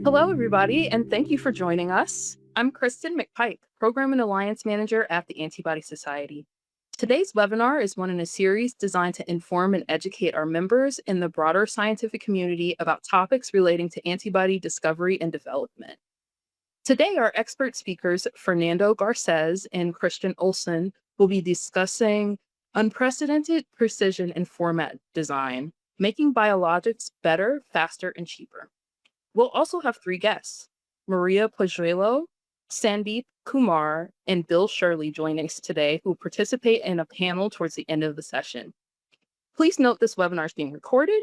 Hello, everybody, and thank you for joining us. I'm Kristen McPike, Program and Alliance Manager at the Antibody Society. Today's webinar is one in a series designed to inform and educate our members in the broader scientific community about topics relating to antibody discovery and development. Today, our expert speakers, Fernando Garces and Christian Olson, will be discussing unprecedented precision in format design, making biologics better, faster, and cheaper. We'll also have three guests, Maria Pojuelo, Sandeep Kumar, and Bill Shirley joining us today, who will participate in a panel towards the end of the session. Please note this webinar is being recorded.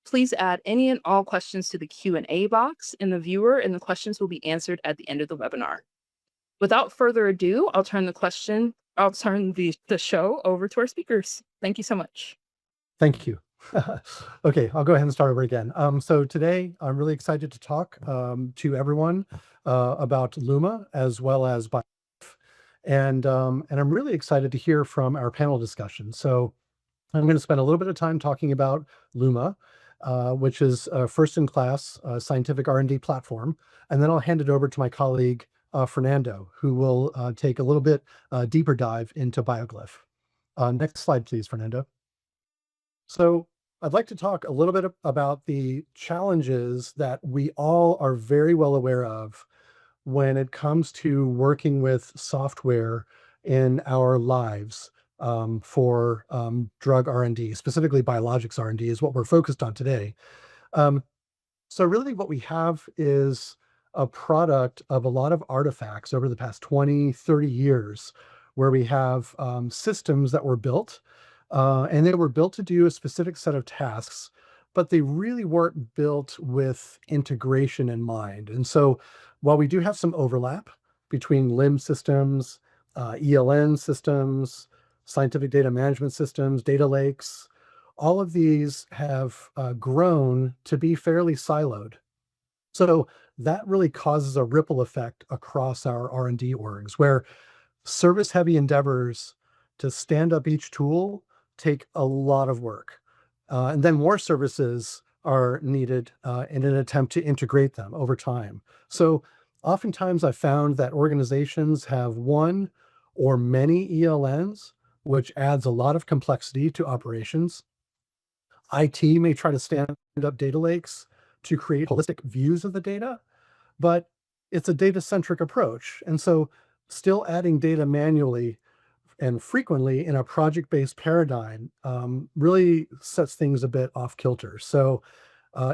Please add any and all questions to the Q&A box in the viewer, and the questions will be answered at the end of the webinar. Without further ado, I'll turn the show over to our speakers. Thank you so much. Thank you. Okay, I'll go ahead and start over again. So today I'm really excited to talk to everyone about Luma as well as BioGlyph. And I'm really excited to hear from our panel discussion. So I'm going to spend a little bit of time talking about Luma, which is a first-in-class scientific R&D platform. And then I'll hand it over to my colleague, Fernando, who will take a little bit deeper dive into BioGlyph. Next slide, please, Fernando. So I'd like to talk a little bit about the challenges that we all are very well aware of when it comes to working with software in our lives for drug R&D, specifically biologics R&D is what we're focused on today. So really what we have is a product of a lot of artifacts over the past 20, 30 years, where we have systems that were built and they were built to do a specific set of tasks, but they really weren't built with integration in mind. And so while we do have some overlap between LIMS systems, ELN systems, scientific data management systems, data lakes, all of these have grown to be fairly siloed. So that really causes a ripple effect across our R&D orgs, where service-heavy endeavors to stand up each tool take a lot of work. And then more services are needed in an attempt to integrate them over time. So oftentimes I've found that organizations have one or many ELNs, which adds a lot of complexity to operations. IT may try to stand up data lakes to create holistic views of the data, but it's a data-centric approach. And so still adding data manually and frequently in a project-based paradigm really sets things a bit off kilter. So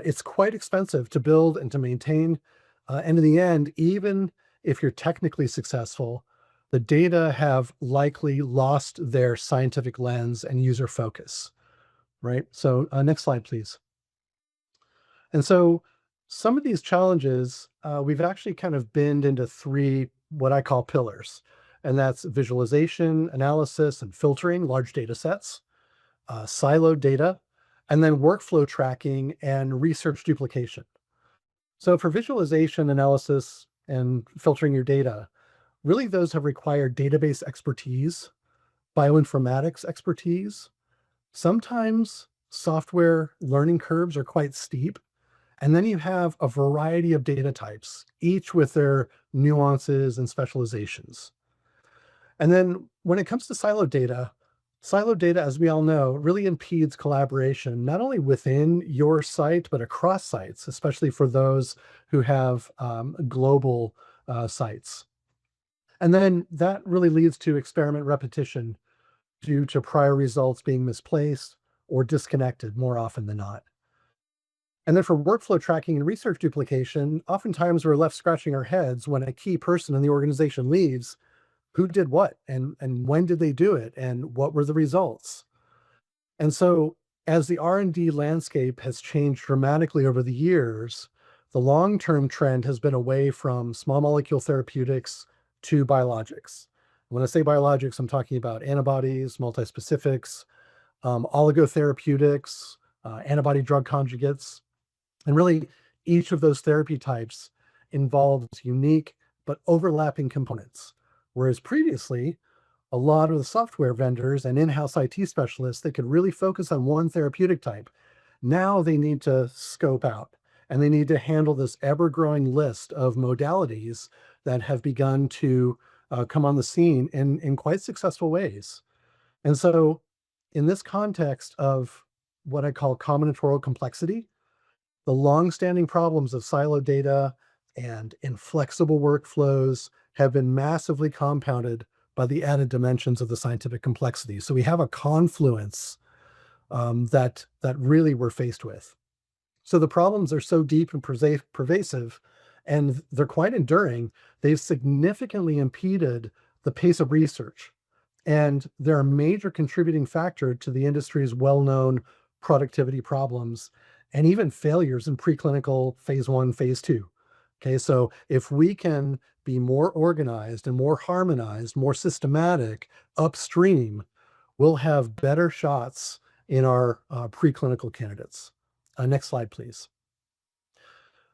it's quite expensive to build and to maintain. And in the end, even if you're technically successful, the data have likely lost their scientific lens and user focus, right? So next slide, please. And so some of these challenges, we've actually kind of binned into three, what I call pillars. And that's visualization, analysis, and filtering large data sets, siloed data, and then workflow tracking and research duplication. So for visualization, analysis, and filtering your data, really those have required database expertise, bioinformatics expertise. Sometimes software learning curves are quite steep. And then you have a variety of data types, each with their nuances and specializations. And then when it comes to siloed data, as we all know, really impedes collaboration, not only within your site, but across sites, especially for those who have global sites. And then that really leads to experiment repetition due to prior results being misplaced or disconnected more often than not. And then for workflow tracking and research duplication, oftentimes we're left scratching our heads when a key person in the organization leaves. Who did what, and when did they do it, and what were the results? And so as the R&D landscape has changed dramatically over the years, the long-term trend has been away from small molecule therapeutics to biologics. When I say biologics, I'm talking about antibodies, multispecifics, oligotherapeutics, antibody drug conjugates. And really, each of those therapy types involves unique but overlapping components. Whereas previously, a lot of the software vendors and in-house IT specialists that could really focus on one therapeutic type Now they need to scope out and they need to handle this ever-growing list of modalities that have begun to come on the scene in quite successful ways. And so, in this context of what I call combinatorial complexity, the long-standing problems of siloed data and inflexible workflows have been massively compounded by the added dimensions of the scientific complexity. So we have a confluence that really we're faced with. So the problems are so deep and pervasive, and they're quite enduring. They've significantly impeded the pace of research, and they're a major contributing factor to the industry's well-known productivity problems and even failures in preclinical phase one, phase two. Okay, so if we can be more organized and more harmonized, more systematic upstream, we'll have better shots in our preclinical candidates. Next slide, please.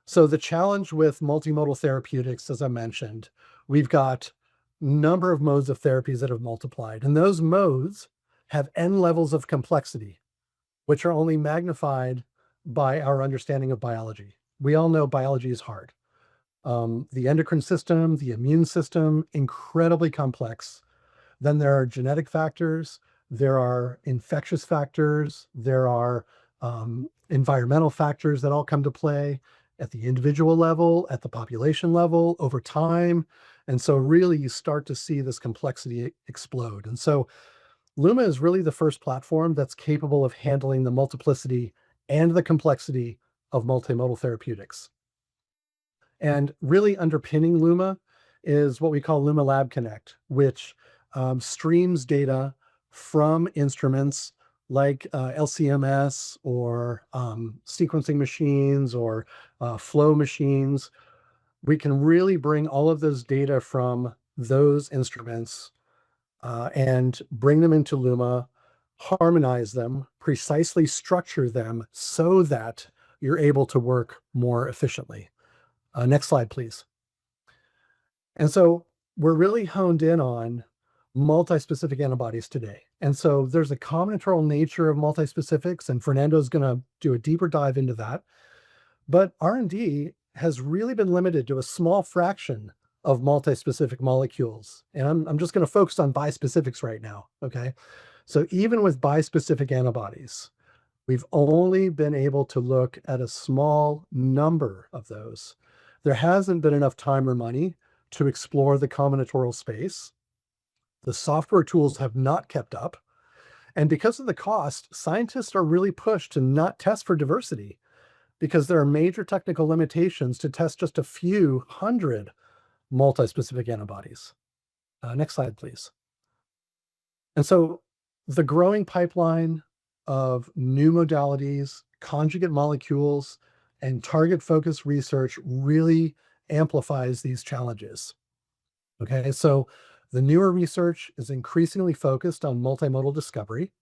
So the challenge with multimodal therapeutics, as I mentioned, we've got a number of modes of therapies that have multiplied, and those modes have n levels of complexity, which are only magnified by our understanding of biology. We all know biology is hard. The endocrine system, the immune system, incredibly complex. Then there are genetic factors, there are infectious factors, there are environmental factors that all come to play at the individual level, at the population level, over time. And so really you start to see this complexity explode. And so Luma is really the first platform that's capable of handling the multiplicity and the complexity of multimodal therapeutics. And really underpinning Luma is what we call Luma Lab Connect, which streams data from instruments like LCMS or sequencing machines or flow machines. We can really bring all of those data from those instruments and bring them into Luma, harmonize them, precisely structure them so that you're able to work more efficiently. Next slide, please. And so we're really honed in on multispecific antibodies today. And so there's a combinatorial nature of multispecifics, and Fernando's going to do a deeper dive into that. But R&D has really been limited to a small fraction of multispecific molecules. And I'm just going to focus on bispecifics right now, okay? So even with bispecific antibodies, we've only been able to look at a small number of those. There hasn't been enough time or money to explore the combinatorial space. The software tools have not kept up. And because of the cost, scientists are really pushed to not test for diversity because there are major technical limitations to test just a few hundred multispecific antibodies. Next slide, please. And so the growing pipeline of new modalities, conjugate molecules, and target-focused research really amplifies these challenges. Okay, so the newer research is increasingly focused on multimodal discovery.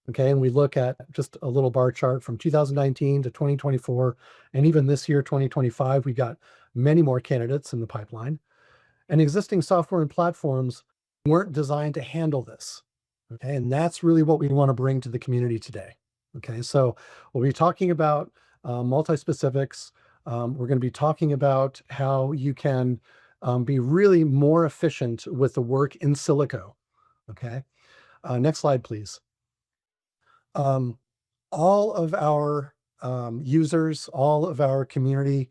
Okay, and we look at just a little bar chart from 2019 to 2024, and even this year, 2025, we got many more candidates in the pipeline. And existing software and platforms weren't designed to handle this. Okay, and that's really what we want to bring to the community today. Okay, so we'll be talking about multispecifics. We're going to be talking about how you can be really more efficient with the work in silico. Okay, next slide, please. All of our users, all of our community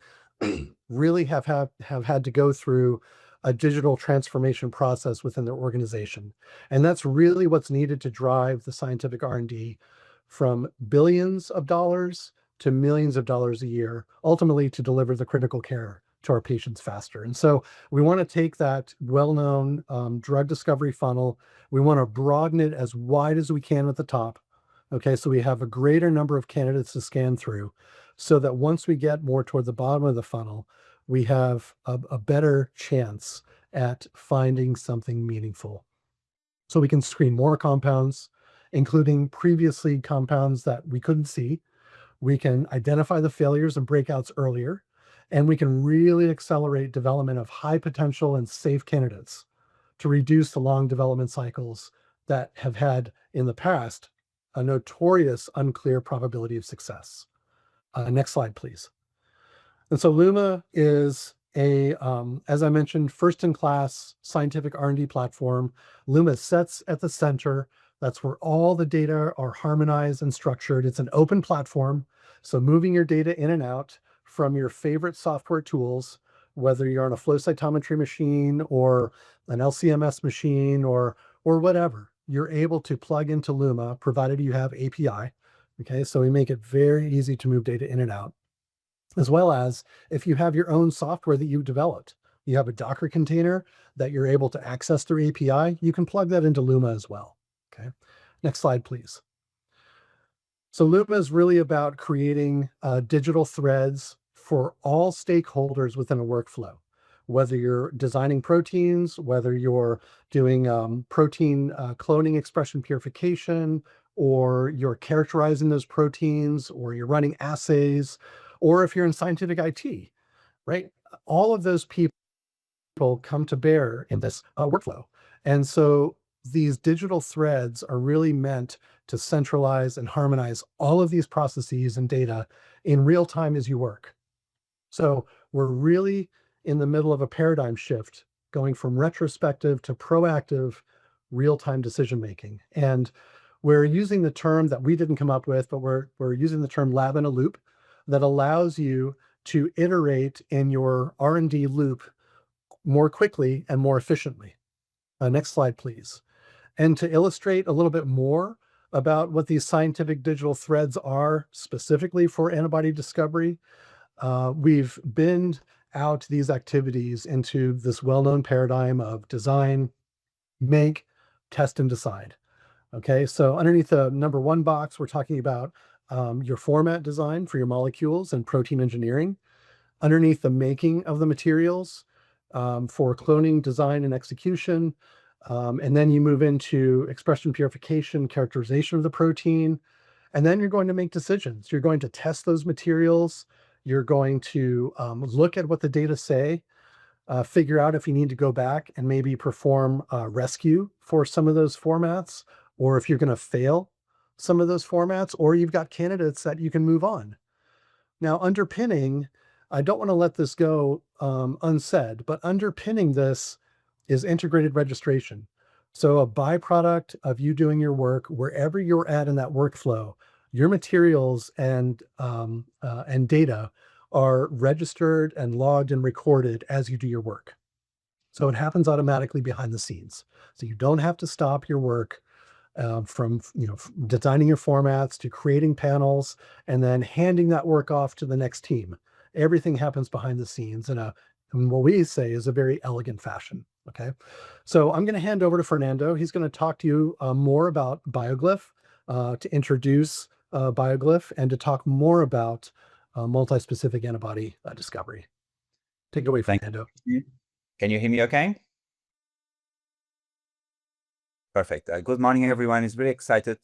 really have had to go through a digital transformation process within their organization. And that's really what's needed to drive the scientific R&D from billions of dollars to millions of dollars a year, ultimately to deliver the critical care to our patients faster. And so we want to take that well-known drug discovery funnel, we want to broaden it as wide as we can at the top. Okay, so we have a greater number of candidates to scan through so that once we get more toward the bottom of the funnel, we have a better chance at finding something meaningful. So we can screen more compounds, including previously compounds that we couldn't see. We can identify the failures and breakouts earlier, and we can really accelerate development of high potential and safe candidates to reduce the long development cycles that have had in the past a notorious unclear probability of success. Next slide, please. And so Luma is a, as I mentioned, first-in-class scientific R&D platform. Luma sits at the center. That's where all the data are harmonized and structured. It's an open platform, so moving your data in and out from your favorite software tools, whether you're on a flow cytometry machine or an LCMS machine or whatever, you're able to plug into Luma, provided you have API. Okay, so we make it very easy to move data in and out, as well as if you have your own software that you developed. You have a Docker container that you're able to access through API, you can plug that into Luma as well. Okay, next slide, please. So Luma is really about creating digital threads for all stakeholders within a workflow. Whether you're designing proteins, whether you're doing protein cloning expression purification, or you're characterizing those proteins, or you're running assays, or if you're in scientific IT, right? All of those people come to bear in this workflow. And so these digital threads are really meant to centralize and harmonize all of these processes and data in real time as you work. So we're really in the middle of a paradigm shift, going from retrospective to proactive real-time decision-making. And we're using the term that we didn't come up with, but we're using the term lab in a loop that allows you to iterate in your R&D loop more quickly and more efficiently. Next slide, please. And to illustrate a little bit more about what these scientific digital threads are specifically for antibody discovery, we've binned out these activities into this well-known paradigm of design, make, test, and decide. Okay, so underneath the number 1 box, we're talking about your format design for your molecules and protein engineering. Underneath the making of the materials for cloning, design, and execution. And then you move into expression purification, characterization of the protein. And then you're going to make decisions. You're going to test those materials. You're going to look at what the data say, figure out if you need to go back and maybe perform rescue for some of those formats, or if you're going to fail some of those formats, or you've got candidates that you can move on. Now, underpinning, I don't want to let this go unsaid, but underpinning this is integrated registration. So a byproduct of you doing your work, wherever you're at in that workflow, your materials and data are registered and logged and recorded as you do your work. So it happens automatically behind the scenes. So you don't have to stop your work from designing your formats to creating panels and then handing that work off to the next team. Everything happens behind the scenes in what we say is a very elegant fashion. Okay, so I'm going to hand over to Fernando. He's going to talk to you more about BioGlyph, to introduce BioGlyph, and to talk more about multispecific antibody discovery. Take it away, Fernando. Can you hear me okay? Perfect. Good morning, everyone. It's very excited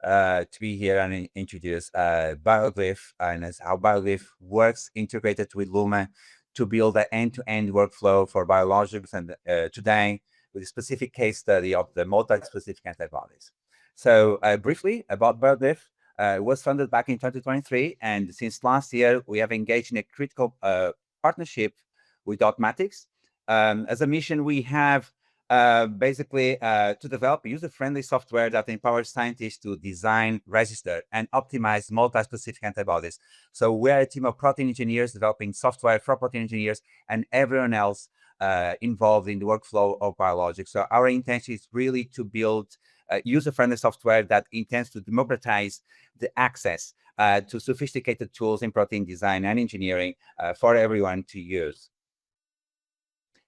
to be here and introduce BioGlyph and how BioGlyph works integrated with Luma to build an end-to-end workflow for biologics, and today with a specific case study of the multispecific antibodies. So briefly about BioGlyph, it was founded back in 2023, and since last year we have engaged in a critical partnership with Dotmatics. As a mission, we have basically to develop user-friendly software that empowers scientists to design, register, and optimize multi-specific antibodies. So we're a team of protein engineers developing software for protein engineers and everyone else involved in the workflow of biologics. So our intention is really to build user-friendly software that intends to democratize the access to sophisticated tools in protein design and engineering for everyone to use.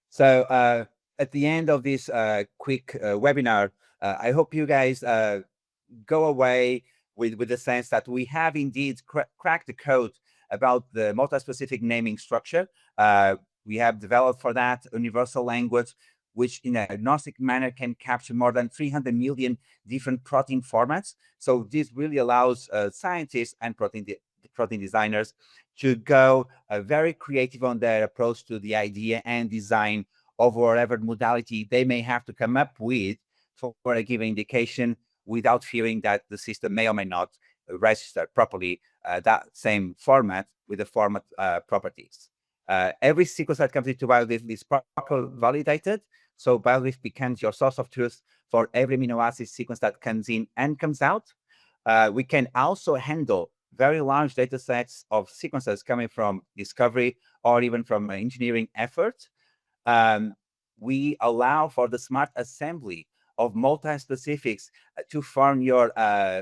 So at the end of this quick webinar, I hope you guys go away with the sense that we have indeed cracked the code about the multispecific naming structure. We have developed for that a universal language, which in an agnostic manner can capture more than 300 million different protein formats. So this really allows scientists and protein designers to go very creative on their approach to the idea and design of whatever modality they may have to come up with for a given indication without fearing that the system may or may not register properly that same format with the format properties. Every sequence that comes into BioGlyph is properly validated, so BioGlyph becomes your source of truth for every amino acid sequence that comes in and comes out. We can also handle very large data sets of sequences coming from discovery or even from engineering effort. We allow for the smart assembly of multi-specifics to form your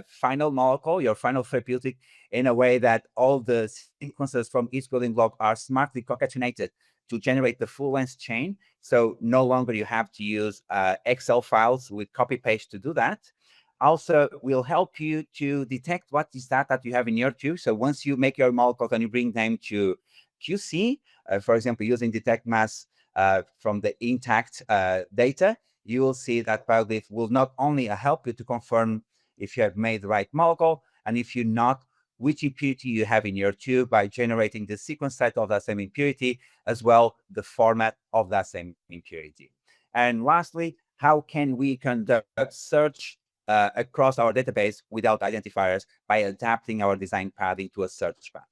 final molecule, your final therapeutic, in a way that all the sequences from each building block are smartly concatenated to generate the full length chain. So no longer you have to use Excel files with copy paste to do that. Also, will help you to detect what is that you have in your tube. So once you make your molecules and you bring them to QC, for example, using detect mass from the intact data, you will see that BioGlyph will not only help you to confirm if you have made the right molecule, and if you're not, which impurity you have in your tube by generating the sequence set of that same impurity, as well the format of that same impurity. And lastly, how can we conduct search across our database without identifiers by adapting our design path into a search path?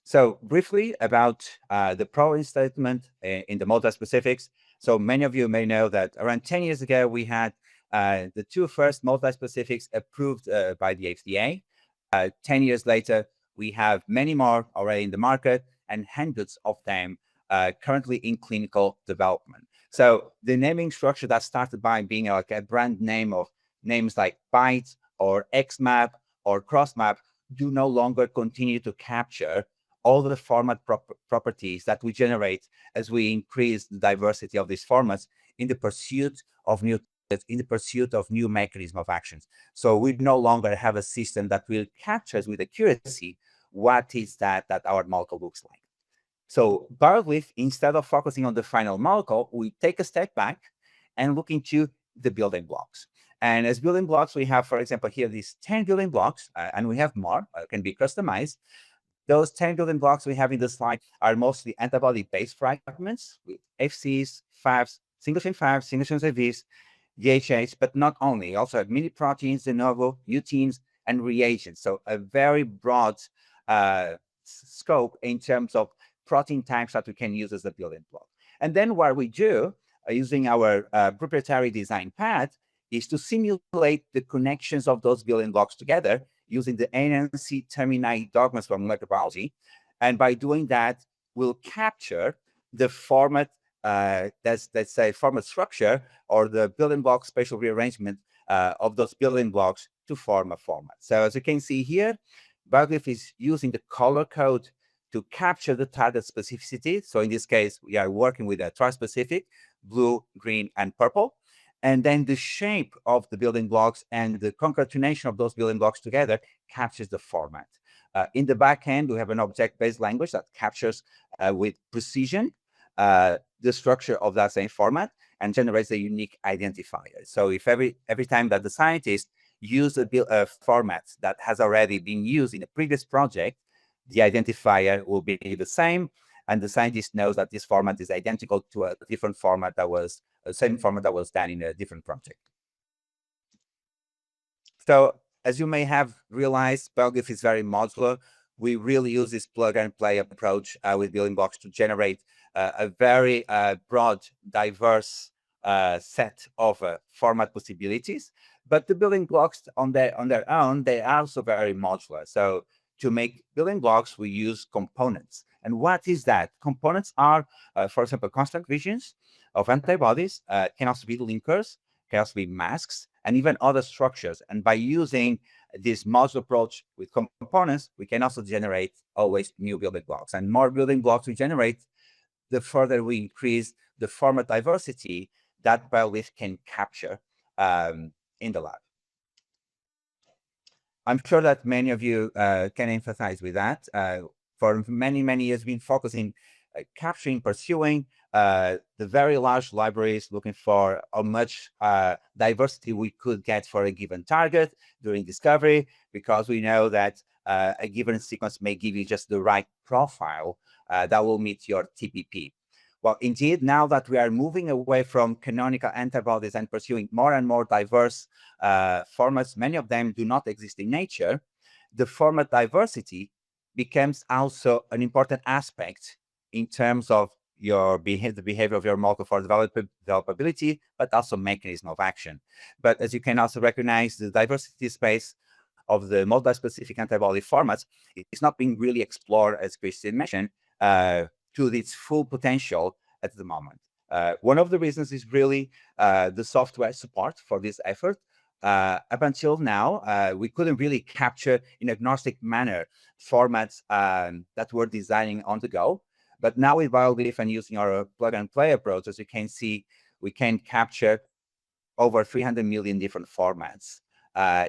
So briefly about the problem statement in the multispecifics. So many of you may know that around 10 years ago, we had the two first multispecifics approved by the FDA. 10 years later, we have many more already in the market and hundreds of them currently in clinical development. So the naming structure that started by being like a brand name of names like BITE or XMAP or CrossMap do no longer continue to capture all the format properties that we generate as we increase the diversity of these formats in the pursuit of new mechanism of actions. So we no longer have a system that will capture with accuracy what is that our molecule looks like. So BioGlyph, instead of focusing on the final molecule, we take a step back and look into the building blocks. And as building blocks, we have, for example, here these 10 building blocks, and we have more, can be customized. Those 10 building blocks we have in the slide are mostly antibody-based fragments with FCs, Fabs, single-chain Fabs, single-chain AVs, DHAs, but not only. Also have mini proteins, de novo, muteins, and reagents. So a very broad scope in terms of protein types that we can use as a building block. And then what we do, using our proprietary design path, is to simulate the connections of those building blocks together using the ANC termini dogmas from molecular biology. And by doing that, we'll capture the format, let's say format structure, or the building block spatial rearrangement of those building blocks to form a format. So as you can see here, BioGlyph is using the color code to capture the target specificity. So in this case, we are working with a tri-specific, blue, green, and purple. And then the shape of the building blocks and the concatenation of those building blocks together captures the format. In the back end, we have an object-based language that captures with precision the structure of that same format and generates a unique identifier. So if every time that the scientist use a format that has already been used in a previous project, the identifier will be the same, and the scientist knows that this format is identical to a different format that was the same format that was done in a different project. So as you may have realized, BioGlyph is very modular. We really use this plug and play approach with building blocks to generate a very broad, diverse set of format possibilities. But the building blocks on their own, they are also very modular. So to make building blocks, we use components. And what is that? Components are, for example, constant regions of antibodies, can also be linkers, can also be masks, and even other structures. And by using this modular approach with components, we can also generate always new building blocks. And more building blocks we generate, the further we increase the format diversity that BioGlyph can capture in the lab. I'm sure that many of you can empathize with that. For many, many years, been focusing, capturing, pursuing the very large libraries, looking for how much diversity we could get for a given target during discovery, because we know that a given sequence may give you just the right profile that will meet your TPP. Well, indeed, now that we are moving away from canonical antibodies and pursuing more and more diverse formats, many of them do not exist in nature, the format diversity becomes also an important aspect in terms of your the behavior of your molecule for developability, but also mechanism of action. But as you can also recognize, the diversity space of the multispecific antibody formats is not being really explored, as Christian mentioned, to its full potential at the moment. One of the reasons is really the software support for this effort. Up until now, we couldn't really capture in agnostic manner formats that we're designing on the go. But now with BioGlyph and using our plug and play approach, as you can see, we can capture over 300 million different formats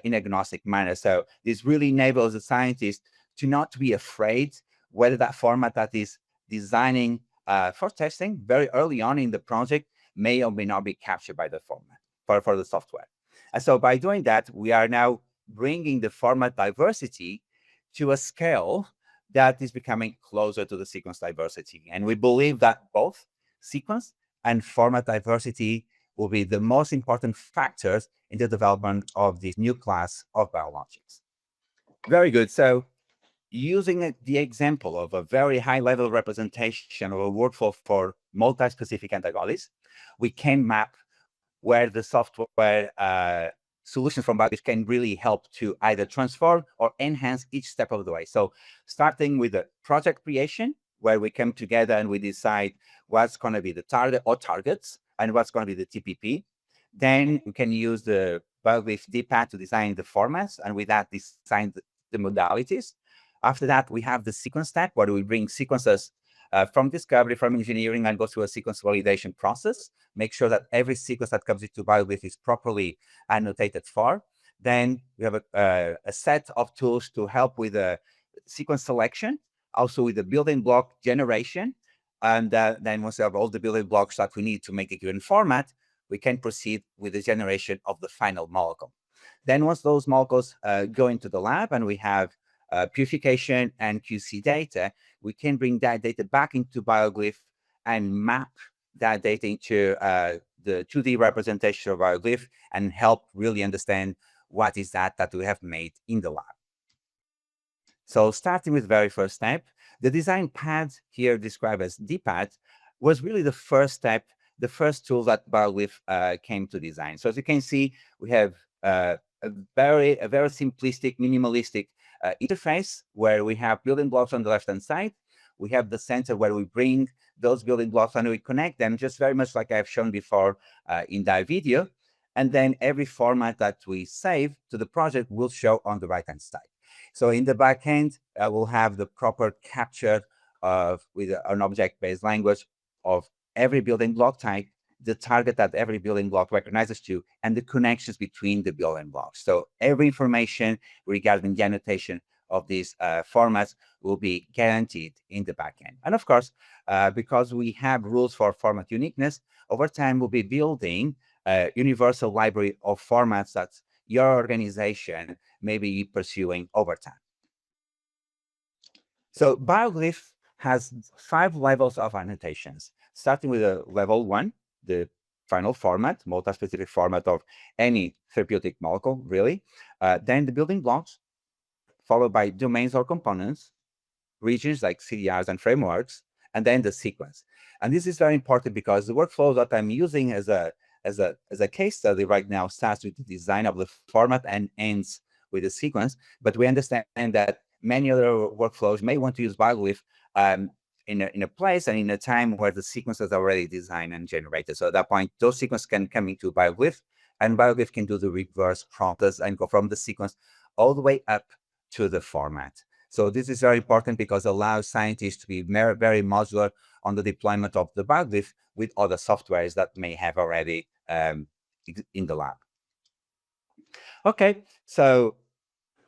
in agnostic manner. So this really enables the scientist to not be afraid whether that format that is designing for testing very early on in the project may or may not be captured by the format for the software. And so by doing that, we are now bringing the format diversity to a scale that is becoming closer to the sequence diversity. And we believe that both sequence and format diversity will be the most important factors in the development of this new class of biologics. Very good. So using the example of a very high-level representation of a workflow for multi-specific antibodies, we can map where the software solutions from BioGlyph can really help to either transform or enhance each step of the way. So starting with the project creation, where we come together and we decide what's going to be the target or targets and what's going to be the TPP. Then we can use the BioGlyph DPAT to design the formats, and with that, design the modalities. After that, we have the sequence step, where we bring sequences from discovery, from engineering, and go through a sequence validation process. Make sure that every sequence that comes into BioGlyph is properly annotated for. Then we have a set of tools to help with the sequence selection, also with the building block generation. And then once we have all the building blocks that we need to make a given format, we can proceed with the generation of the final molecule. Then once those molecules go into the lab and we have purification and QC data, we can bring that data back into BioGlyph and map that data into the 2D representation of BioGlyph and help really understand what is that we have made in the lab. So starting with the very first step, the design pad here described as DPAT was really the first step, the first tool that BioGlyph came to design. So as you can see, we have a very simplistic, minimalistic interface where we have building blocks on the left-hand side. We have the center where we bring those building blocks and we connect them, just very much like I've shown before in that video. And then every format that we save to the project will show on the right-hand side. So in the back end, we'll have the proper capture with an object-based language of every building block type, the target that every building block recognizes to, and the connections between the building blocks. So every information regarding the annotation of these formats will be guaranteed in the backend. And of course, because we have rules for format uniqueness, over time we'll be building a universal library of formats that your organization may be pursuing over time. So BioGlyph has 5 levels of annotations, starting with level 1, the final format, multi-specific format of any therapeutic molecule, really. Then the building blocks, followed by domains or components, regions like CDRs and frameworks, and then the sequence. And this is very important because the workflow that I'm using as a case study right now starts with the design of the format and ends with the sequence. But we understand that many other workflows may want to use BioGlyph in a place and in a time where the sequence is already designed and generated. So at that point, those sequences can come into BioGlyph, and BioGlyph can do the reverse process and go from the sequence all the way up to the format. So this is very important because it allows scientists to be very modular on the deployment of the BioGlyph with other softwares that may have already in the lab. Okay, so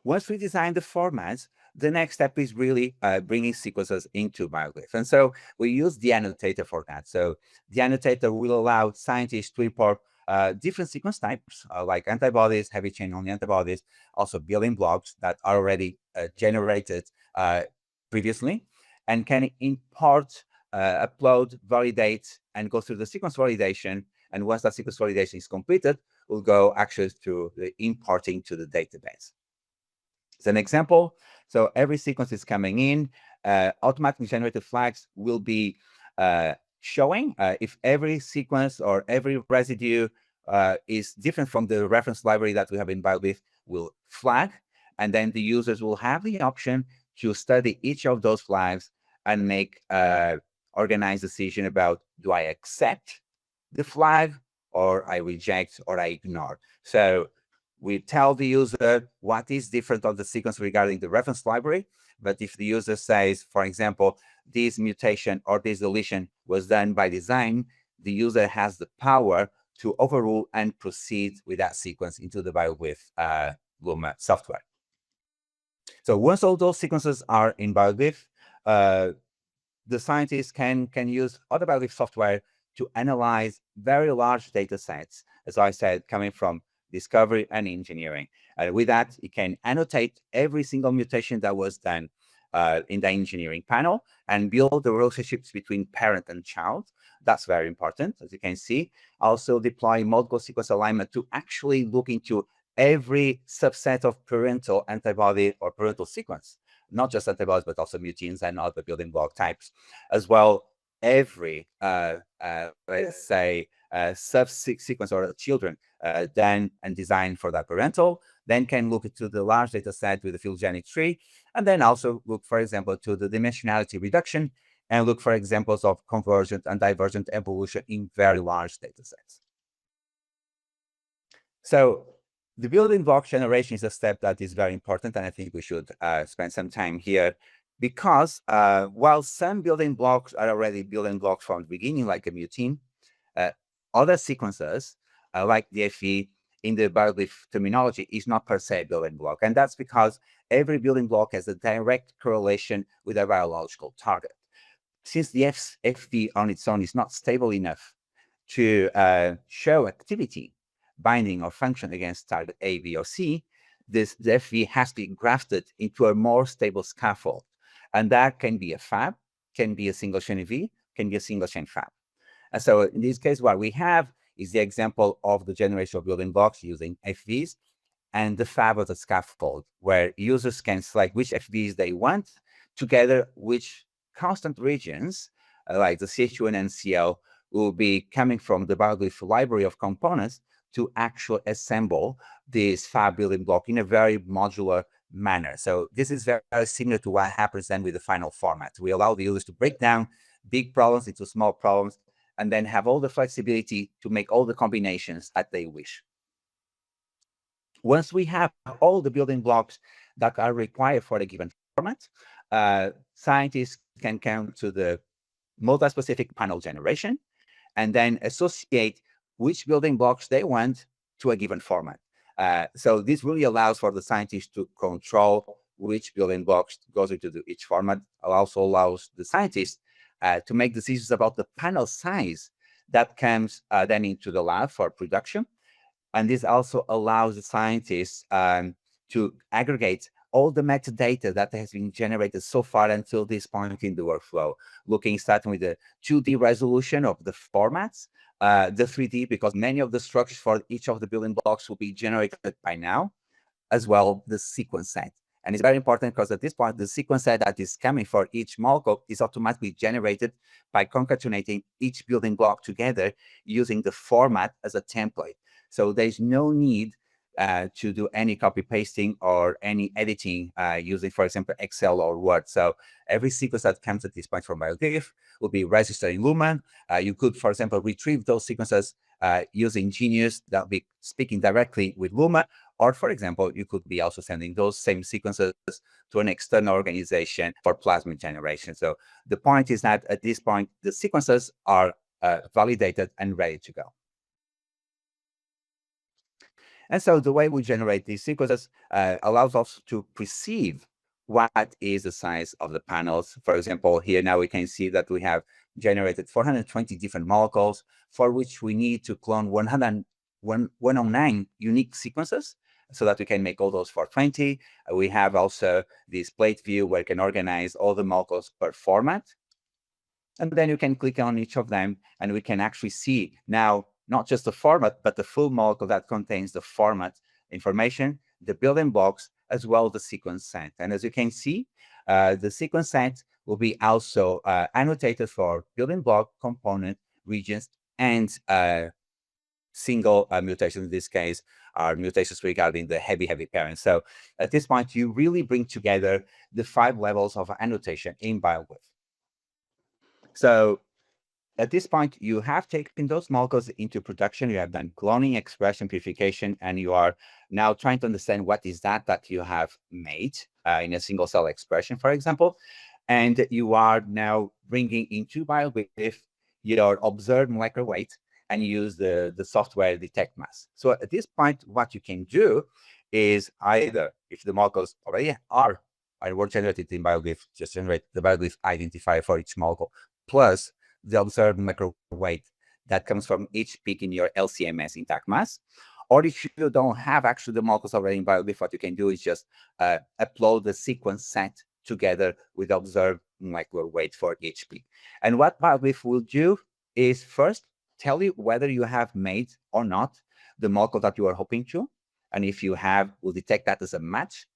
once we design the formats, the next step is really bringing sequences into BioGlyph. And so we use the annotator for that. So the annotator will allow scientists to import different sequence types like antibodies, heavy chain only antibodies, also building blocks that are already generated previously, and can import upload, validate, and go through the sequence validation. And once that sequence validation is completed, we'll go actually through the importing to the database. As an example, so every sequence is coming in, automatically generated flags will be showing if every sequence or every residue is different from the reference library that we have in BioGlyph, will flag, and then the users will have the option to study each of those flags and make organized decision about, do I accept the flag, or I reject, or I ignore. So we tell the user what is different on the sequence regarding the reference library. But if the user says, for example, this mutation or this deletion was done by design, the user has the power to overrule and proceed with that sequence into the BioGlyph Luma software. So once all those sequences are in BioGlyph, the scientists can use other BioGlyph software to analyze very large data sets, as I said, coming from discovery and engineering. With that, you can annotate every single mutation that was done in the engineering panel and build the relationships between parent and child. That's very important, as you can see. Also deploy multiple sequence alignment to actually look into every subset of parental antibody or parental sequence, not just antibodies, but also mutants and other building block types. As well, every, let's say, sub-sequence or children done and designed for that parental, then can look into the large data set with the phylogenetic tree, and then also look, for example, to the dimensionality reduction and look for examples of convergent and divergent evolution in very large data sets. So the building block generation is a step that is very important, and I think we should spend some time here, because while some building blocks are already building blocks from the beginning, like a mutant, other sequences, like the FE in the BioGlyph terminology, is not per se a building block. And that's because every building block has a direct correlation with a biological target. Since the FE on its own is not stable enough to show activity, binding or function against target A, B, or C, the FV has to be grafted into a more stable scaffold. And that can be a Fab, can be a single chain V, can be a single chain Fab. And so in this case, what we have is the example of the generation of building blocks using FVs and the Fab of the scaffold, where users can select which FVs they want, together which constant regions, like the CH2 and NCL, will be coming from the BioGlyph library of components to actually assemble this Fab building block in a very modular manner. So this is very, very similar to what happens then with the final format. We allow the users to break down big problems into small problems and then have all the flexibility to make all the combinations that they wish. Once we have all the building blocks that are required for a given format, scientists can come to the multispecific panel generation and then associate which building blocks they want to a given format. So this really allows for the scientists to control which building blocks goes into each format. It also allows the scientists to make decisions about the panel size that comes then into the lab for production. And this also allows the scientists to aggregate all the metadata that has been generated so far until this point in the workflow, starting with the 2D resolution of the formats, the 3D, because many of the structures for each of the building blocks will be generated by now, as well the sequence set. And it's very important because at this point, the sequence set that is coming for each molecule is automatically generated by concatenating each building block together using the format as a template. So there's no need to do any copy pasting or any editing using, for example, Excel or Word. So every sequence that comes at this point from BioGlyph will be registered in Luma. You could, for example, retrieve those sequences using Genius that will be speaking directly with Luma. Or, for example, you could be also sending those same sequences to an external organization for plasmid generation. So the point is that at this point, the sequences are validated and ready to go. And so the way we generate these sequences allows us to perceive what is the size of the panels. For example, here now we can see that we have generated 420 different molecules for which we need to clone 109 unique sequences so that we can make all those 420. We have also this plate view where we can organize all the molecules per format. And then you can click on each of them, and we can actually see now not just the format, but the full molecule that contains the format information, the building blocks, as well as the sequence set. And as you can see, the sequence set will be also annotated for building block, component, regions, and single mutations. In this case, are mutations regarding the heavy parent. So at this point, you really bring together the 5 levels of annotation in BioGlyph. So at this point, you have taken those molecules into production. You have done cloning, expression, purification, and you are now trying to understand what is that you have made in a single cell expression, for example. And you are now bringing into BioGlyph your observed molecular weight and use the software detect mass. So at this point, what you can do is either, if the molecules already were generated in BioGlyph, just generate the BioGlyph identifier for each molecule, plus the observed molecular weight that comes from each peak in your LCMS intact mass. Or if you don't have actually the molecules already in BioGlyph, what you can do is just upload the sequence set together with observed molecular weight for each peak. And what BioGlyph will do is first tell you whether you have made or not the molecule that you are hoping to. And if you have, we'll detect that as a match.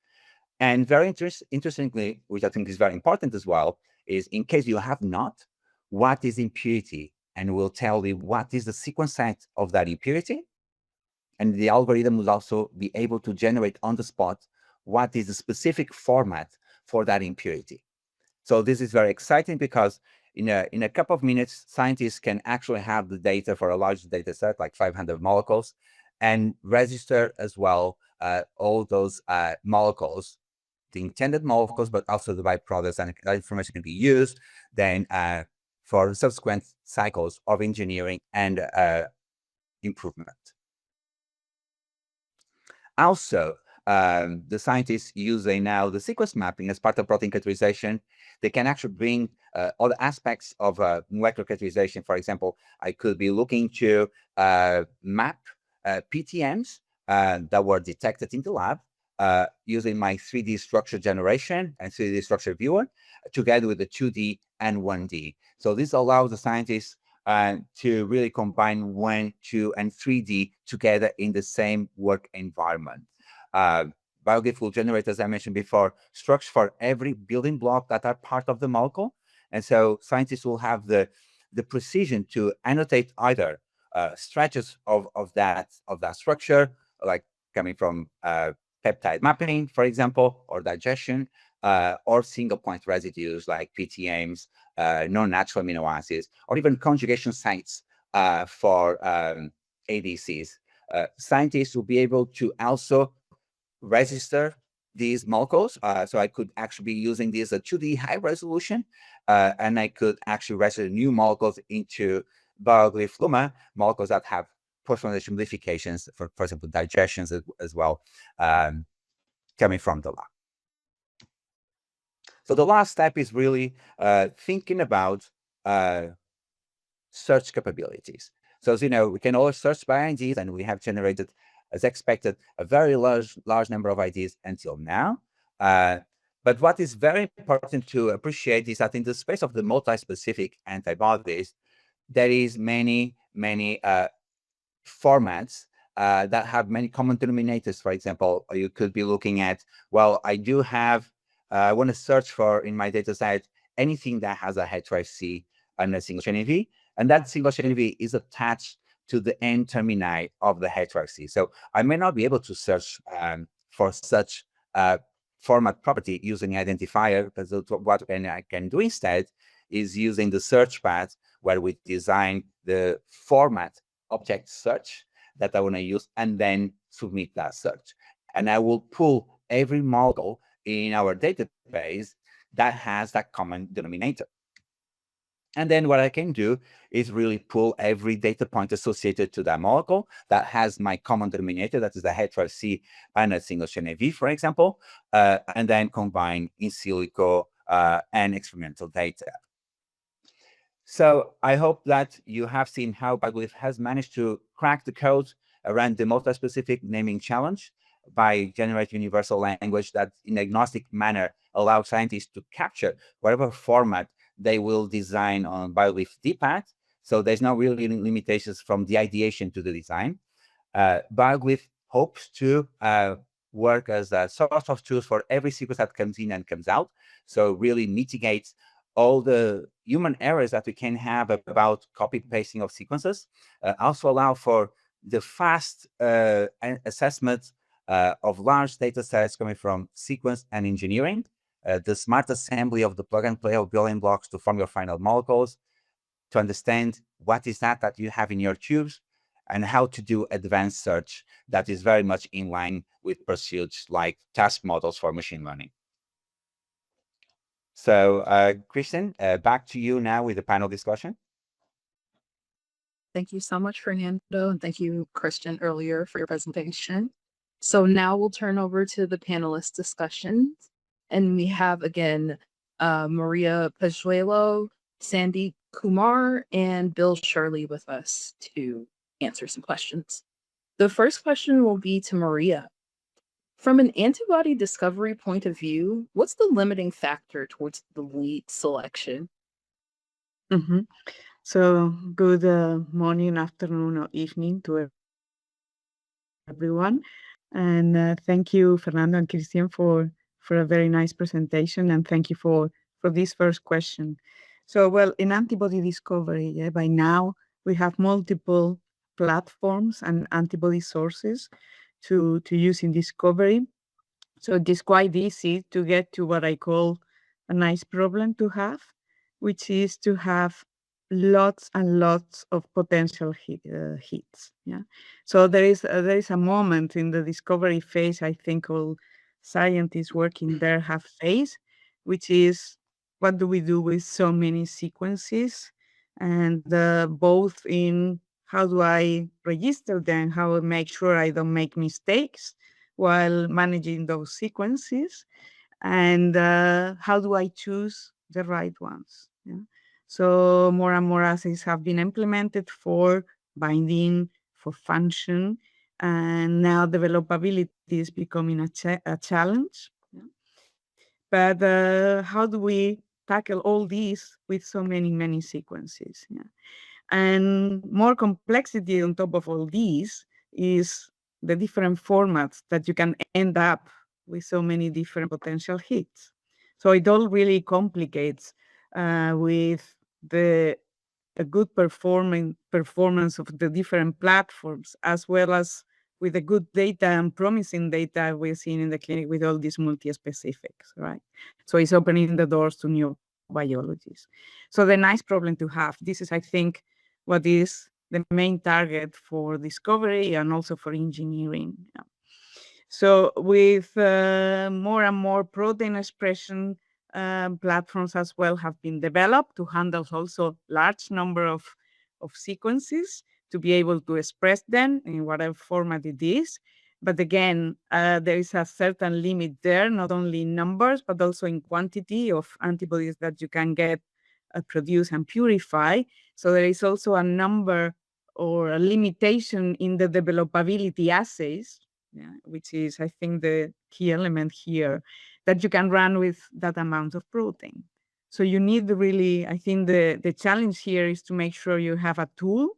And very interestingly, which I think is very important as well, is in case you have not, what is impurity? And we'll tell you what is the sequence set of that impurity. And the algorithm will also be able to generate on the spot what is the specific format for that impurity. So this is very exciting because in a couple of minutes, scientists can actually have the data for a large data set, like 500 molecules, and register as well all those molecules, the intended molecules, but also the byproducts, and that information can be used then for subsequent cycles of engineering and improvement. Also, the scientists using now the sequence mapping as part of protein characterization, they can actually bring other aspects of molecular characterization. For example, I could be looking to map PTMs that were detected in the lab using my 3D structure generation and 3D structure viewer together with the 2D and 1D. So this allows the scientists to really combine 1, 2, and 3D together in the same work environment. BioGlyph will generate, as I mentioned before, structure for every building block that are part of the molecule. And so scientists will have the precision to annotate either stretches of that structure, like coming from peptide mapping, for example, or digestion, or single point residues like PTMs, non-natural amino acids, or even conjugation sites for ADCs. Scientists will be able to also register these molecules. So I could actually be using this at 2D high resolution, and I could actually register new molecules into BioGlyph Luma, molecules that have post-formulation modifications, for example, digestions as well, coming from the lab. So the last step is really thinking about search capabilities. So as you know, we can always search by IDs, and we have generated, as expected, a very large number of IDs until now. But what is very important to appreciate is that in the space of the multispecific antibodies, there is many formats that have many common denominators. For example, you could be looking at, well, I do have, I want to search for in my data set anything that has a H5C and a single chain AV, and that single chain AV is attached to the N termini of the H5C. So I may not be able to search for such format property using identifier, because what I can do instead is using the search path where we design the format object search that I want to use and then submit that search. And I will pull every molecule in our database that has that common denominator. And then what I can do is really pull every data point associated to that molecule that has my common denominator, that is the H5C and a single chain AV, for example, and then combine in silico and experimental data. So I hope that you have seen how BioGlyph has managed to crack the code around the multispecific naming challenge by generating universal language that in agnostic manner allows scientists to capture whatever format they will design on BioGlyph DPath. So there's no really limitations from the ideation to the design. BioGlyph hopes to work as a source of truth for every sequence that comes in and comes out. So really mitigates all the human errors that we can have about copy pasting of sequences. Also allow for the fast assessment of large data sets coming from sequence and engineering, the smart assembly of the plug and play of building blocks to form your final molecules, to understand what is that you have in your tubes, and how to do advanced search that is very much in line with pursuits like task models for machine learning. So, Kristen, back to you now with the panel discussion. Thank you so much, Fernando, and thank you, Christian, earlier for your presentation. So now we'll turn over to the panelist discussions. And we have, again, Maria Pajuelo, Sandy Kumar, and Bill Shirley with us to answer some questions. The first question will be to Maria. From an antibody discovery point of view, what's the limiting factor towards the lead selection? So good morning, afternoon, or evening to everyone. And thank you, Fernando and Christian, for a very nice presentation. And thank you for this first question. So, well, in antibody discovery, by now we have multiple platforms and antibody sources to use in discovery. So it is quite easy to get to what I call a nice problem to have, which is to have lots and lots of potential hits. Yeah. So there is a moment in the discovery phase, I think all scientists working there have faced, which is what do we do with so many sequences, and both in how do I register them, how I make sure I don't make mistakes while managing those sequences, and how do I choose the right ones? Yeah. So more and more assays have been implemented for binding, for function, and now developability is becoming a challenge. Yeah. But how do we tackle all these with so many sequences? Yeah. And more complexity on top of all these is the different formats that you can end up with so many different potential hits. So it all really complicates with a good performance of the different platforms, as well as with the good data and promising data we're seeing in the clinic with all these multi-specifics, right? So it's opening the doors to new biologies. So the nice problem to have, this is, I think, what is the main target for discovery and also for engineering. Yeah. So with more and more protein expression platforms as well have been developed to handle also large number of sequences to be able to express them in whatever format it is. But again, there is a certain limit there, not only in numbers, but also in quantity of antibodies that you can get, produce and purify. So there is also a number or a limitation in the developability assays, yeah, which is, I think, the key element here, that you can run with that amount of protein. So you need really, I think the challenge here is to make sure you have a tool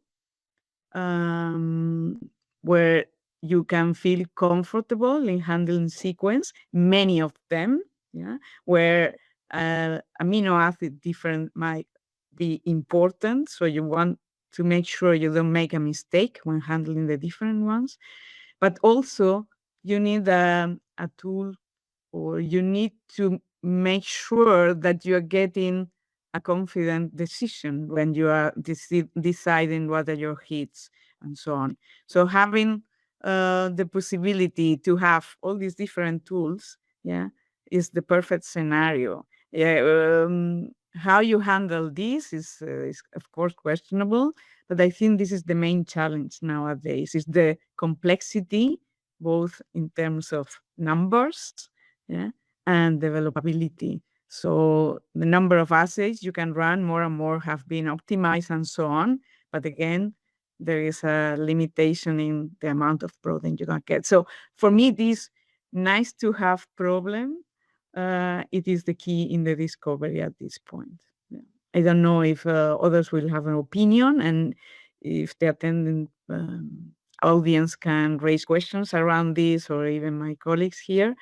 where you can feel comfortable in handling sequence, many of them, yeah, where amino acid different might be important. So you want to make sure you don't make a mistake when handling the different ones. But also you need a tool, or you need to make sure that you are getting a confident decision when you are deciding what are your hits and so on. So having the possibility to have all these different tools, yeah, is the perfect scenario. Yeah, how you handle this is of course questionable, but I think this is the main challenge nowadays, is the complexity, both in terms of numbers, yeah, and developability. So the number of assays you can run more and more have been optimized and so on. But again, there is a limitation in the amount of protein you can get. So for me, this nice to have problem, it is the key in the discovery at this point. Yeah. I don't know if others will have an opinion, and if the attending audience can raise questions around this, or even my colleagues here.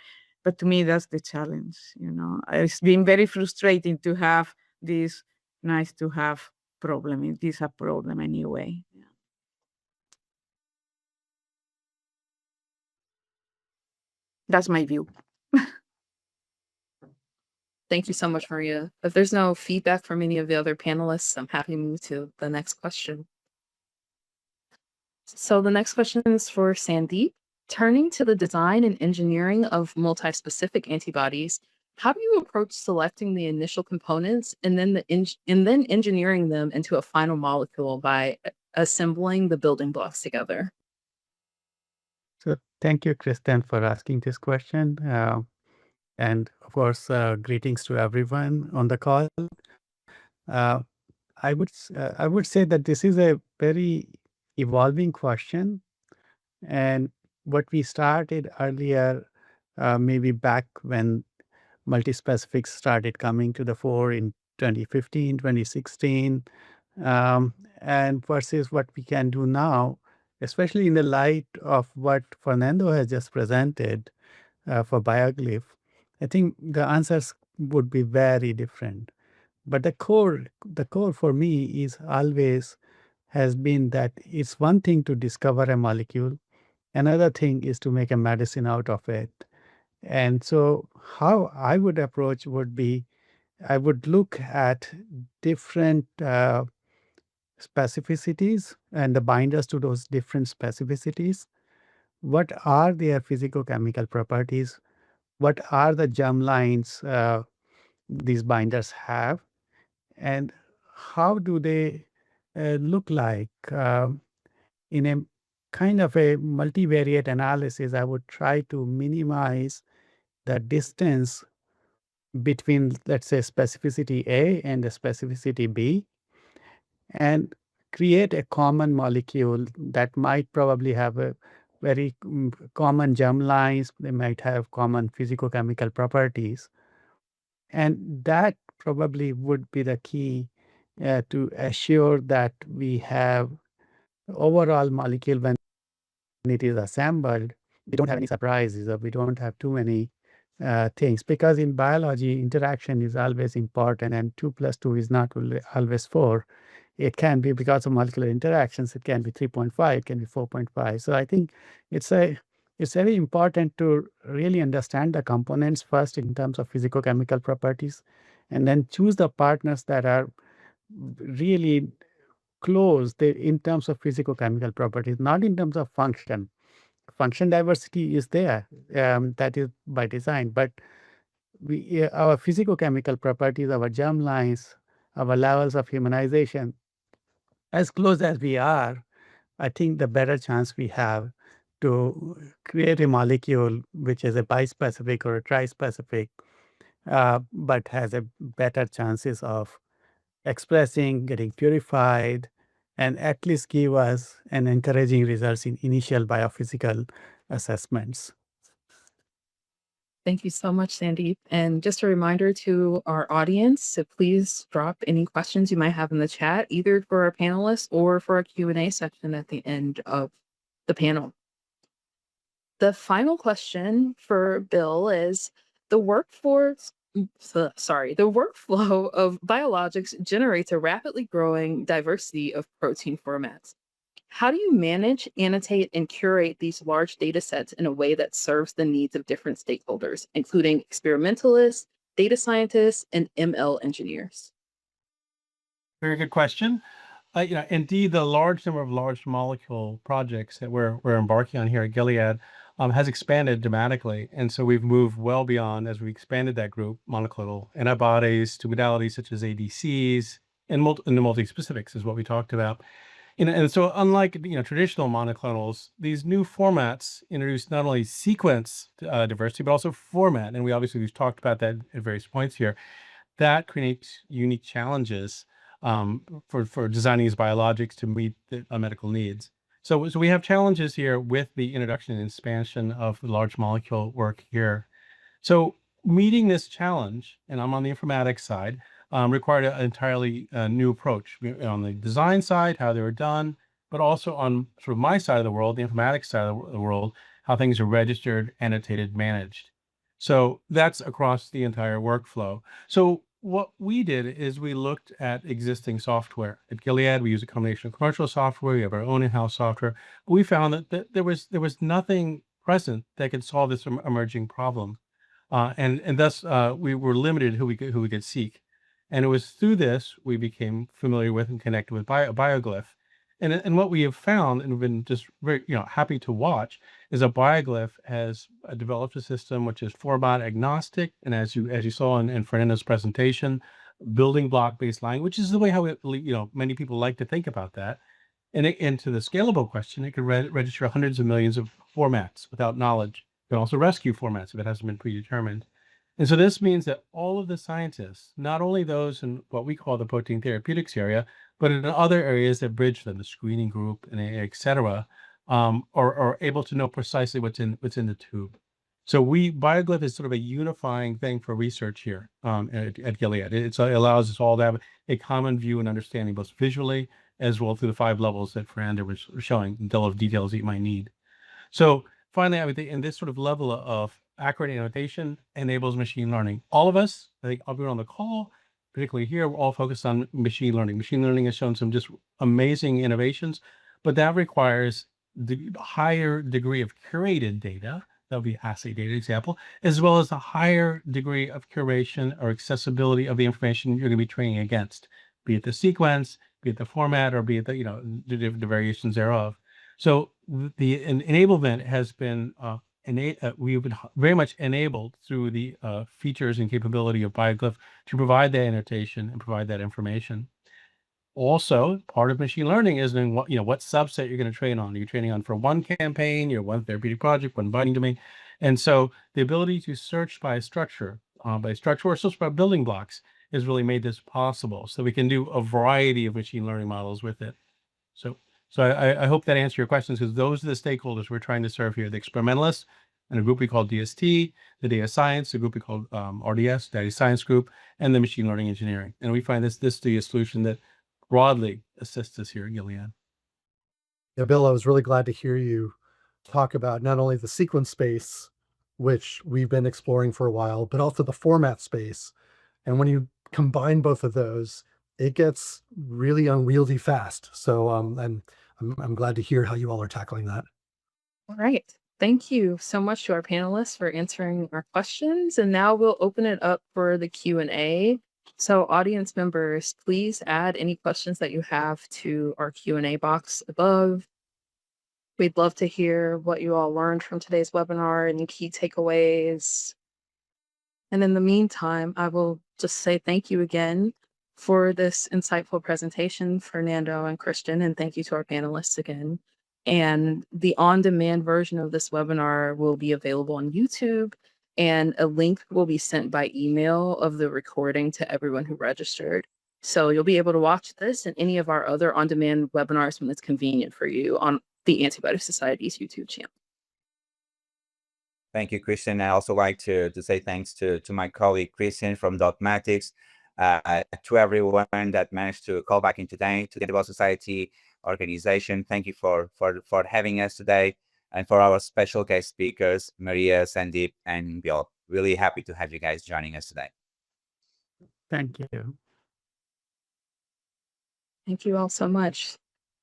But to me, that's the challenge. It's been very frustrating to have this nice to have problem. It is a problem anyway. That's my view. Thank you so much, Maria. If there's no feedback from any of the other panelists, I'm happy to move to the next question. So the next question is for Sandeep. Turning to the design and engineering of multispecific antibodies, how do you approach selecting the initial components and then engineering them into a final molecule by assembling the building blocks together? So thank you, Kristen, for asking this question. And of course, greetings to everyone on the call. I would say that this is a very evolving question, and what we started earlier, maybe back when multispecifics started coming to the fore in 2015, 2016, and versus what we can do now, especially in the light of what Fernando has just presented for BioGlyph. I think the answers would be very different. But the core for me is always has been that it's one thing to discover a molecule, another thing is to make a medicine out of it. And so how I would approach would be, I would look at different specificities and the binders to those different specificities. What are their physicochemical properties? What are the germlines these binders have? And how do they look like? In a kind of a multivariate analysis, I would try to minimize the distance between, let's say, specificity A and the specificity B, and create a common molecule that might probably have a very common germlines. They might have common physicochemical properties. And that probably would be the key to assure that we have overall molecule when it is assembled, we don't have any surprises, or we don't have too many things. Because in biology, interaction is always important, and 2 + 2 is not always 4. It can be, because of molecular interactions, it can be 3.5, it can be 4.5. So I think it's very important to really understand the components first in terms of physicochemical properties, and then choose the partners that are really close in terms of physicochemical properties, not in terms of function. Function diversity is there, that is by design, but our physicochemical properties, our germlines, our levels of humanization, as close as we are, I think the better chance we have to create a molecule which is a bispecific or a trispecific, but has a better chances of expressing, getting purified, and at least give us an encouraging results in initial biophysical assessments. Thank you so much, Sandeep. And just a reminder to our audience to please drop any questions you might have in the chat, either for our panelists or for our Q&A section at the end of the panel. The final question for Bill is, the workflow of biologics generates a rapidly growing diversity of protein formats. How do you manage, annotate, and curate these large data sets in a way that serves the needs of different stakeholders, including experimentalists, data scientists, and ML engineers? Very good question. Indeed, the large number of large molecule projects that we're embarking on here at Gilead has expanded dramatically. And so we've moved well beyond, as we expanded that group, monoclonal antibodies to modalities such as ADCs and the multispecifics is what we talked about. And so unlike traditional monoclonals, these new formats introduce not only sequence diversity, but also format. And we've talked about that at various points here. That creates unique challenges for designing these biologics to meet the medical needs. So we have challenges here with the introduction and expansion of large molecule work here. So meeting this challenge, and I'm on the informatics side, required an entirely new approach on the design side, how they were done, but also on sort of my side of the world, the informatics side of the world, how things are registered, annotated, managed. So that's across the entire workflow. So what we did is we looked at existing software. At Gilead, we use a combination of commercial software. We have our own in-house software. We found that there was nothing present that could solve this emerging problem, and thus we were limited who we could seek. And it was through this we became familiar with and connected with BioGlyph. And what we have found, and we've been just very happy to watch, is a BioGlyph has developed a system which is format agnostic, and as you saw in Fernando's presentation, building block based language is the way how many people like to think about that. And to the scalable question, it could register hundreds of millions of formats without knowledge. It can also rescue formats if it hasn't been predetermined. And so this means that all of the scientists, not only those in what we call the protein therapeutics area, but in other areas that bridge them, the screening group and et cetera, are able to know precisely what's in the tube. So BioGlyph is sort of a unifying thing for research here at Gilead. It allows us all to have a common view and understanding, both visually as well through the 5 levels that Fernando was showing, the level of details that you might need. So finally, I would think in this sort of level of accurate annotation enables machine learning. All of us, I think everyone on the call, particularly here, we're all focused on machine learning. Machine learning has shown some just amazing innovations, but that requires the higher degree of curated data. That would be assay data example, as well as a higher degree of curation or accessibility of the information you're going to be training against, be it the sequence, be it the format, or be it the variations thereof. So the enablement has been we've been very much enabled through the features and capability of BioGlyph to provide that annotation and provide that information. Also, part of machine learning is knowing what subset you're going to train on. Are you training on for one campaign, your one therapeutic project, one binding domain? And so the ability to search by structure or search by building blocks has really made this possible. So we can do a variety of machine learning models with it. So I hope that answered your questions, because those are the stakeholders we're trying to serve here: the experimentalists, and a group we call DST, the data science, a group we call RDS, data science group, and the machine learning engineering. And we find this to be a solution that broadly assists us here at Gilead. Yeah, Bill, I was really glad to hear you talk about not only the sequence space, which we've been exploring for a while, but also the format space. And when you combine both of those, it gets really unwieldy fast. So, and I'm glad to hear how you all are tackling that. All right. Thank you so much to our panelists for answering our questions. And now we'll open it up for the Q&A. So audience members, please add any questions that you have to our Q&A box above. We'd love to hear what you all learned from today's webinar, any key takeaways. And in the meantime, I will just say thank you again for this insightful presentation, Fernando and Christian, and thank you to our panelists again. And the on-demand version of this webinar will be available on YouTube, and a link will be sent by email of the recording to everyone who registered. So you'll be able to watch this and any of our other on-demand webinars when it's convenient for you on the Antibody Society's YouTube channel. Thank you, Christian. I also like to say thanks to my colleague, Christian from Dotmatics, to everyone that managed to call back in today, to the Antibody Society organization. Thank you for having us today, and for our special guest speakers, Maria, Sandeep, and Bill. Really happy to have you guys joining us today. Thank you. Thank you all so much.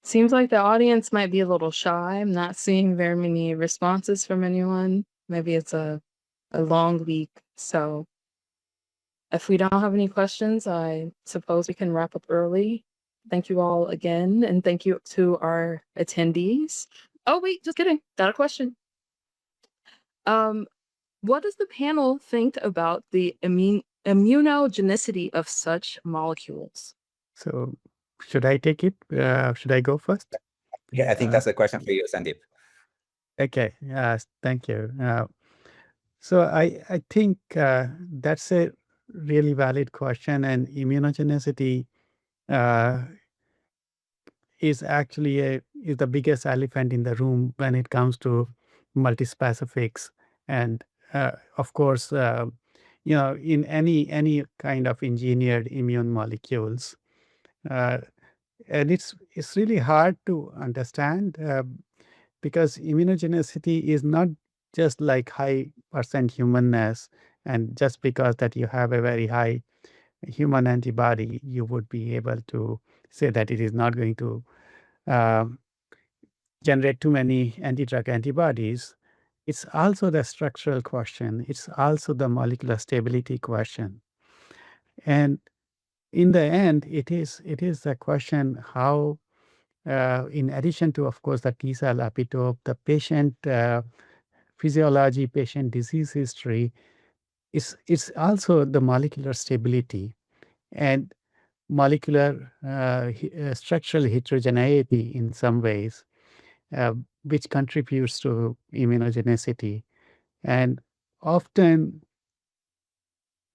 Seems like the audience might be a little shy. I'm not seeing very many responses from anyone. Maybe it's a long week. So if we don't have any questions, I suppose we can wrap up early. Thank you all again, and thank you to our attendees. Oh, wait, just kidding. Got a question. What does the panel think about the immunogenicity of such molecules? So should I take it? Should I go first? Yeah, I think that's a question for you, Sandeep. Okay. Thank you. So I think that's a really valid question, and immunogenicity is actually is the biggest elephant in the room when it comes to multispecifics. And of course, in any kind of engineered immune molecules. And it's really hard to understand because immunogenicity is not just like high percent humanness, and just because that you have a very high human antibody, you would be able to say that it is not going to um, generate too many anti-drug antibodies. It's also the structural question. It's also the molecular stability question. And in the end, it is a question how, in addition to, of course, the T cell epitope, the patient physiology, patient disease history, it's also the molecular stability and molecular structural heterogeneity in some ways, uh, which contributes to immunogenicity. And often,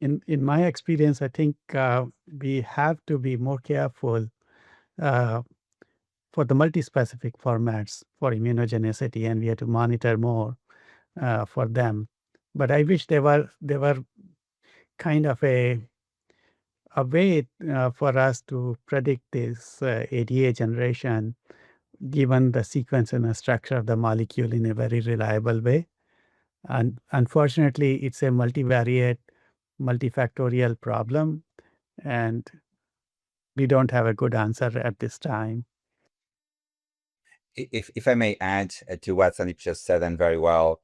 in my experience, I think we have to be more careful uh, for the multispecific formats for immunogenicity, and we have to monitor more for them. But I wish they were kind of a way for us to predict this ADA generation, given the sequence and the structure of the molecule in a very reliable way. And unfortunately, it's a multivariate, multifactorial problem, and we don't have a good answer at this time. If I may add to what Sandeep just said, and very well,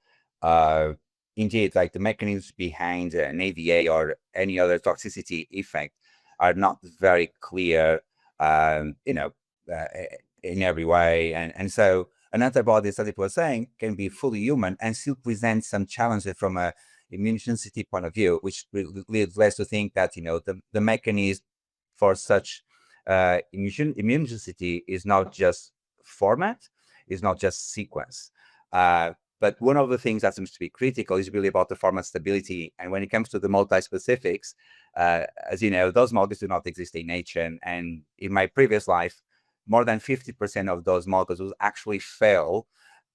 indeed, like the mechanisms behind an ADA or any other toxicity effect are not very clear, in every way. And so an antibody, as Sandeep was saying, can be fully human and still present some challenges from a immunogenicity point of view, which leads us to think that, the mechanism for such immunogenicity is not just format, is not just sequence. But one of the things that seems to be critical is really about the format stability. And when it comes to the multispecifics, as you know, those molecules do not exist in nature. And in my previous life, more than 50% of those molecules actually fail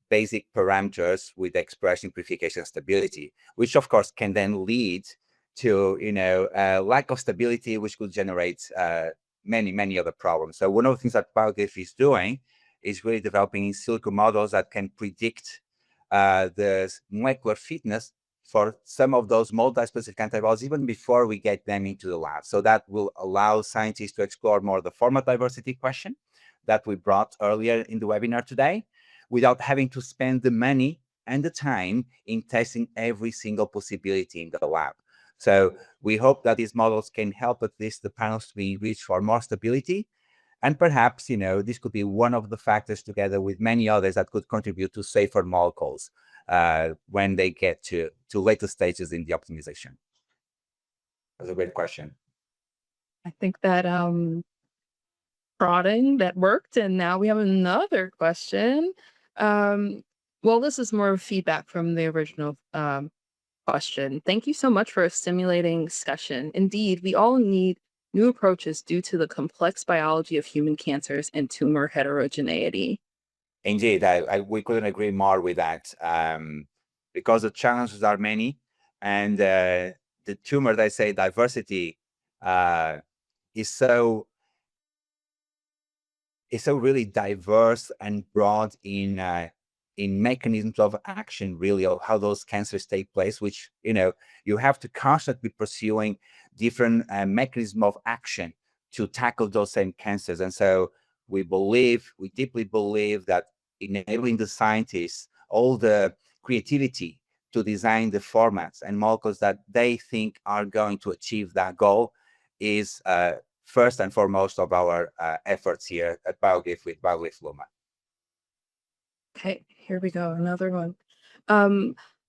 basic parameters with expression, purification, stability, which of course can then lead to lack of stability, which could generate many other problems. So one of the things that BioGlyph is doing is really developing in silico models that can predict the molecular fitness for some of those multi-specific antibodies even before we get them into the lab. So that will allow scientists to explore more the format diversity question that we brought earlier in the webinar today, without having to spend the money and the time in testing every single possibility in the lab. So we hope that these models can help at least the panels to be reached for more stability. And perhaps, this could be one of the factors, together with many others, that could contribute to safer molecules when they get to later stages in the optimization. That's a great question. I think that prodding that worked, and now we have another question. Well, this is more feedback from the original question. Thank you so much for a stimulating session. Indeed, we all need new approaches due to the complex biology of human cancers and tumor heterogeneity. Indeed, we couldn't agree more with that, because the challenges are many, and the tumor, they say, diversity is so really diverse and broad in mechanisms of action, really, of how those cancers take place, which, you have to constantly pursuing different mechanisms of action to tackle those same cancers. And so we deeply believe that enabling the scientists all the creativity to design the formats and molecules that they think are going to achieve that goal is first and foremost of our efforts here at BioGlyph with BioGlyph Luma. Okay, here we go. Another one.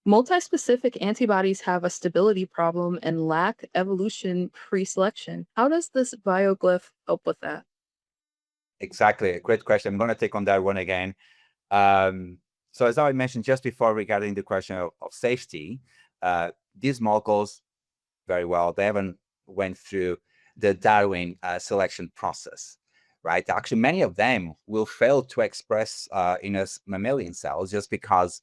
Multispecific antibodies have a stability problem and lack evolution pre-selection. How does this BioGlyph help with that? Exactly. A great question. I'm going to take on that one again. So as I mentioned just before regarding the question of safety, these molecules, very well, they haven't went through the Darwin selection process, right? Actually, many of them will fail to express in us mammalian cells just because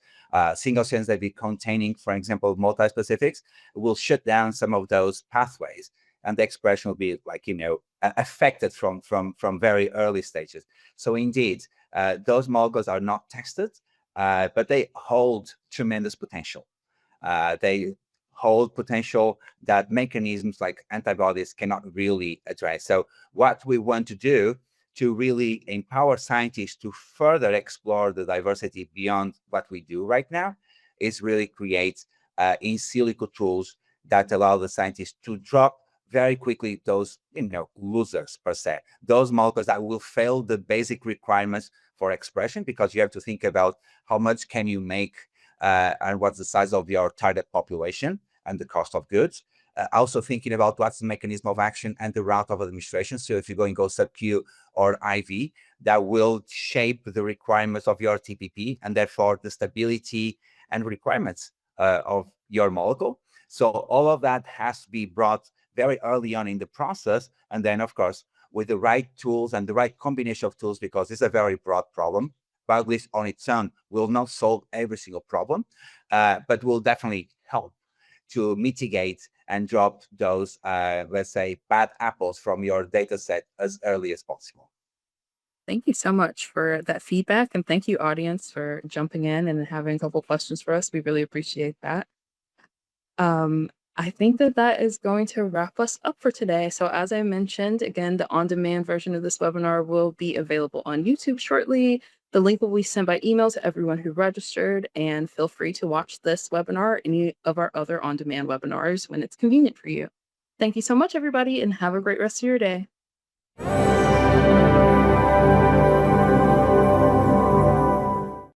single strands that be containing, for example, multispecifics will shut down some of those pathways, and the expression will be like, affected from very early stages. So indeed, those molecules are not tested, but they hold tremendous potential. They hold potential that mechanisms like antibodies cannot really address. So what we want to do to really empower scientists to further explore the diversity beyond what we do right now is really create in silico tools that allow the scientists to drop very quickly those, losers per se, those molecules that will fail the basic requirements for expression, because you have to think about how much can you make and what's the size of your target population and the cost of goods. Also thinking about what's the mechanism of action and the route of administration. So if you're going to go sub-Q or IV, that will shape the requirements of your TPP and therefore the stability and requirements of your molecule. So all of that has to be brought very early on in the process. And then, of course, with the right tools and the right combination of tools, because it's a very broad problem. BioGlyph on its own will not solve every single problem, but will definitely help to mitigate and drop those, let's say, bad apples from your data set as early as possible. Thank you so much for that feedback. And thank you, audience, for jumping in and having a couple questions for us. We really appreciate that. I think that is going to wrap us up for today. So as I mentioned, again, the on-demand version of this webinar will be available on YouTube shortly. The link will be sent by email to everyone who registered, and feel free to watch this webinar or any of our other on-demand webinars when it's convenient for you. Thank you so much, everybody, and have a great rest of your day.